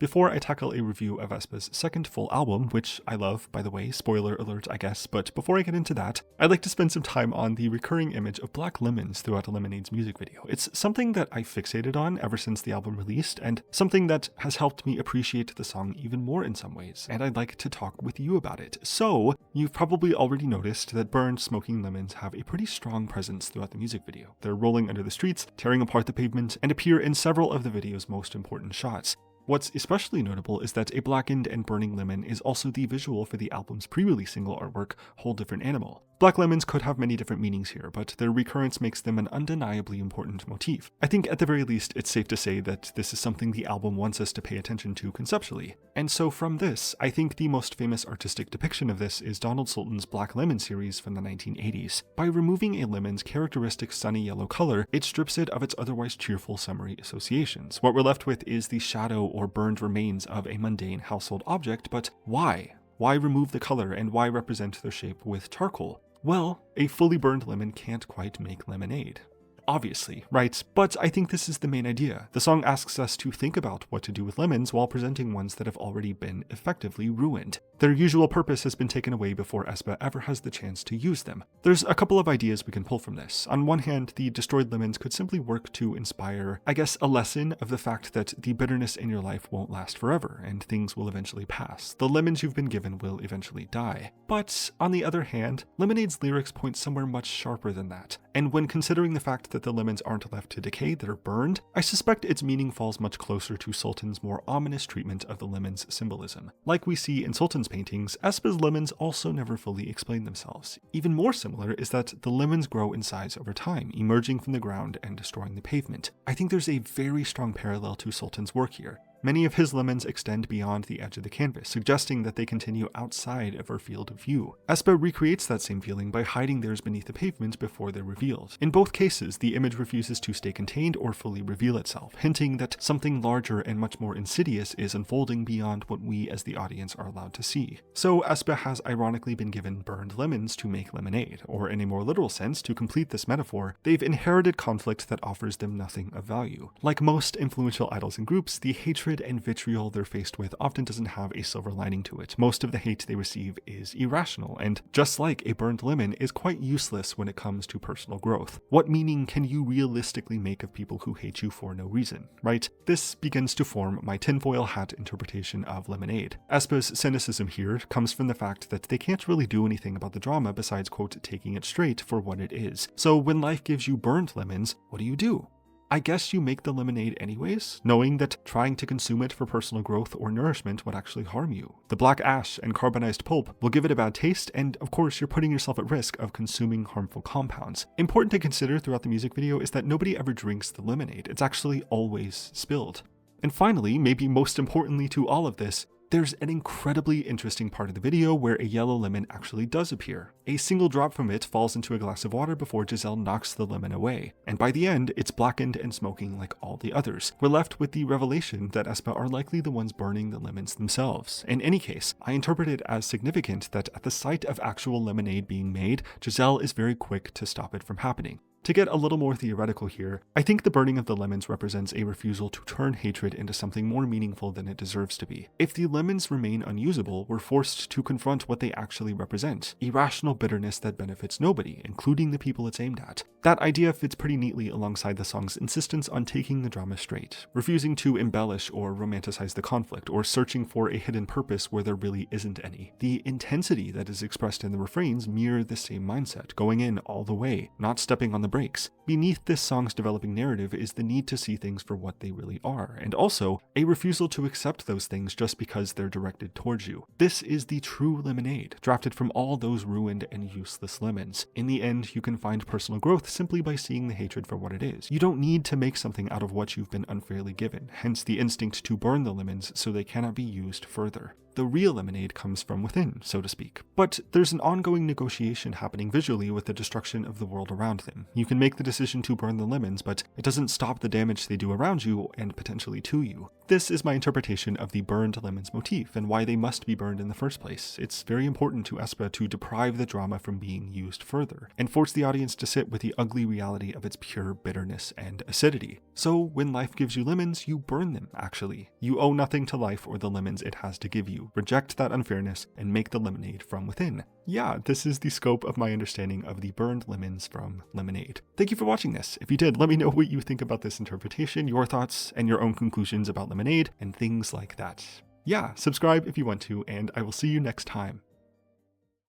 Before I tackle a review of aespa's second full album, which I love, by the way, spoiler alert I guess, but before I get into that, I'd like to spend some time on the recurring image of black lemons throughout Lemonade's music video. It's something that I fixated on ever since the album released, and something that has helped me appreciate the song even more in some ways, and I'd like to talk with you about it. So, you've probably already noticed that burned, smoking lemons have a pretty strong presence throughout the music video. They're rolling under the streets, tearing apart the pavement, and appear in several of the video's most important shots. What's especially notable is that a blackened and burning lemon is also the visual for the album's pre-release single artwork, Whole Different Animal. Black lemons could have many different meanings here, but their recurrence makes them an undeniably important motif. I think at the very least it's safe to say that this is something the album wants us to pay attention to conceptually. And so from this, I think the most famous artistic depiction of this is Donald Sultan's Black Lemon series from the 1980s. By removing a lemon's characteristic sunny yellow color, it strips it of its otherwise cheerful summery associations. What we're left with is the shadow or burned remains of a mundane household object, but why? Why remove the color and why represent their shape with charcoal? Well, a fully burned lemon can't quite make lemonade. Obviously, right? But I think this is the main idea. The song asks us to think about what to do with lemons while presenting ones that have already been effectively ruined. Their usual purpose has been taken away before aespa ever has the chance to use them. There's a couple of ideas we can pull from this. On one hand, the destroyed lemons could simply work to inspire, I guess, a lesson of the fact that the bitterness in your life won't last forever, and things will eventually pass. The lemons you've been given will eventually die. But on the other hand, Lemonade's lyrics point somewhere much sharper than that. And when considering the fact that the lemons aren't left to decay, they're burned, I suspect its meaning falls much closer to Sultan's more ominous treatment of the lemon's symbolism. Like we see in Sultan's paintings, aespa's lemons also never fully explain themselves. Even more similar is that the lemons grow in size over time, emerging from the ground and destroying the pavement. I think there's a very strong parallel to Sultan's work here. Many of his lemons extend beyond the edge of the canvas, suggesting that they continue outside of our field of view. aespa recreates that same feeling by hiding theirs beneath the pavement before they're revealed. In both cases, the image refuses to stay contained or fully reveal itself, hinting that something larger and much more insidious is unfolding beyond what we as the audience are allowed to see. So aespa has ironically been given burned lemons to make lemonade, or in a more literal sense, to complete this metaphor, they've inherited conflict that offers them nothing of value. Like most influential idols and groups, the hatred and vitriol they're faced with often doesn't have a silver lining to it. Most of the hate they receive is irrational, and just like a burned lemon, is quite useless when it comes to personal growth. What meaning can you realistically make of people who hate you for no reason, right? This begins to form my tinfoil hat interpretation of Lemonade. aespa's cynicism here comes from the fact that they can't really do anything about the drama besides, quote, taking it straight for what it is. So when life gives you burned lemons, what do? I guess you make the lemonade anyways, knowing that trying to consume it for personal growth or nourishment would actually harm you. The black ash and carbonized pulp will give it a bad taste, and of course you're putting yourself at risk of consuming harmful compounds. Important to consider throughout the music video is that nobody ever drinks the lemonade, it's actually always spilled. And finally, maybe most importantly to all of this, there's an incredibly interesting part of the video where a yellow lemon actually does appear. A single drop from it falls into a glass of water before Giselle knocks the lemon away, and by the end, it's blackened and smoking like all the others. We're left with the revelation that aespa are likely the ones burning the lemons themselves. In any case, I interpret it as significant that at the sight of actual lemonade being made, Giselle is very quick to stop it from happening. To get a little more theoretical here, I think the burning of the lemons represents a refusal to turn hatred into something more meaningful than it deserves to be. If the lemons remain unusable, we're forced to confront what they actually represent: irrational bitterness that benefits nobody, including the people it's aimed at. That idea fits pretty neatly alongside the song's insistence on taking the drama straight, refusing to embellish or romanticize the conflict, or searching for a hidden purpose where there really isn't any. The intensity that is expressed in the refrains mirror the same mindset, going in all the way, not stepping on the brakes. Beneath this song's developing narrative is the need to see things for what they really are, and also a refusal to accept those things just because they're directed towards you. This is the true lemonade, drafted from all those ruined and useless lemons. In the end, you can find personal growth simply by seeing the hatred for what it is. You don't need to make something out of what you've been unfairly given, hence the instinct to burn the lemons so they cannot be used further. The real lemonade comes from within, so to speak. But there's an ongoing negotiation happening visually with the destruction of the world around them. You can make the decision to burn the lemons, but it doesn't stop the damage they do around you and potentially to you. This is my interpretation of the burned lemons motif and why they must be burned in the first place. It's very important to aespa to deprive the drama from being used further, and force the audience to sit with the ugly reality of its pure bitterness and acidity. So when life gives you lemons, you burn them, actually. You owe nothing to life or the lemons it has to give you. Reject that unfairness and make the lemonade from within. Yeah, this is the scope of my understanding of the burned lemons from Lemonade. Thank you for watching this. If you did, let me know what you think about this interpretation, your thoughts, and your own conclusions about Lemonade, and things like that. Yeah, subscribe if you want to, and I will see you next time.